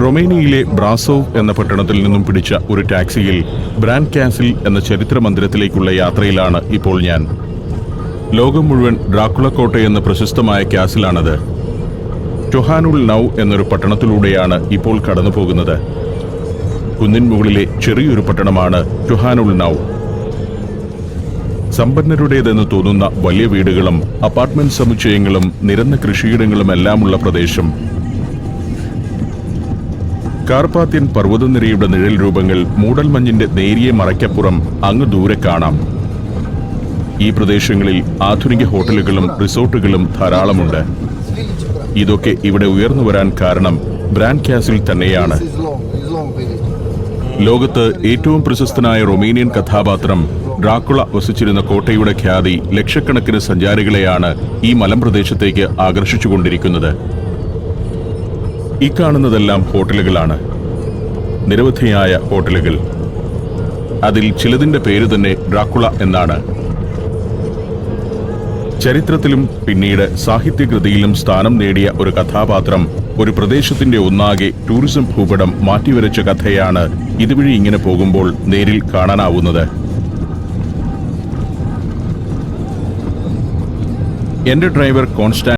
റൊമേനിയയിലെ ബ്രാസോവ് എന്ന പട്ടണത്തിൽ നിന്നും പിടിച്ച ഒരു ടാക്സിയിൽ ബ്രാൻഡ് കാസിൽ എന്ന ചരിത്ര മന്ദിരത്തിലേക്കുള്ള യാത്രയിലാണ് ഇപ്പോൾ ഞാൻ. ലോകം മുഴുവൻ ഡ്രാക്കുള കോട്ട എന്ന പ്രശസ്തമായ കാസിലാണത്. ടൊഹാനുൾ നൗ എന്നൊരു പട്ടണത്തിലൂടെയാണ് ഇപ്പോൾ കടന്നു പോകുന്നത്. കുന്നിൻ മുകളിലെ ചെറിയൊരു പട്ടണമാണ് ടൊഹാനുൾ നൗ. സമ്പന്നരുടേതെന്ന് തോന്നുന്ന വലിയ വീടുകളും അപ്പാർട്ട്മെന്റ് സമുച്ചയങ്ങളും നിരന്ന കൃഷിയിടങ്ങളും എല്ലാമുള്ള പ്രദേശം. കാർപാത്യൻ പർവ്വതനിരയുടെ നിഴൽ രൂപങ്ങൾ മൂടൽമഞ്ഞിന്റെ നേരിയ മറയ്ക്കപ്പുറം അങ്ങ് ദൂരെ കാണാം. ഈ പ്രദേശങ്ങളിൽ ആധുനിക ഹോട്ടലുകളും റിസോർട്ടുകളും ധാരാളമുണ്ട്. ഇതൊക്കെ ഇവിടെ ഉയർന്നു വരാൻ കാരണം ബ്രാൻഡ് കാസിൽ തന്നെയാണ്. ലോകത്ത് ഏറ്റവും പ്രശസ്തനായ റൊമേനിയൻ കഥാപാത്രം ഡ്രാക്കുള വസിച്ചിരുന്ന കോട്ടയുടെ ഖ്യാതി ലക്ഷക്കണക്കിന് സഞ്ചാരികളെയാണ് ഈ മലമ്പ്രദേശത്തേക്ക് ആകർഷിച്ചുകൊണ്ടിരിക്കുന്നത്. ഈ കാണുന്നതെല്ലാം ഹോട്ടലുകളാണ്, നിരവധിയായ ഹോട്ടലുകൾ. അതിൽ ചിലതിന്റെ പേര് തന്നെ ഡ്രാക്കുള എന്നാണ്. ചരിത്രത്തിലും പിന്നീട് സാഹിത്യകൃതിയിലും സ്ഥാനം നേടിയ ഒരു കഥാപാത്രം ഒരു പ്രദേശത്തിന്റെ ഒന്നാകെ ടൂറിസം ഭൂപടം മാറ്റിവരച്ച കഥയാണ് ഇതുവഴി ഇങ്ങനെ പോകുമ്പോൾ നേരിൽ കാണാനാവുന്നത്. എന്റെ ഡ്രൈവർ കോൺസ്റ്റാൻ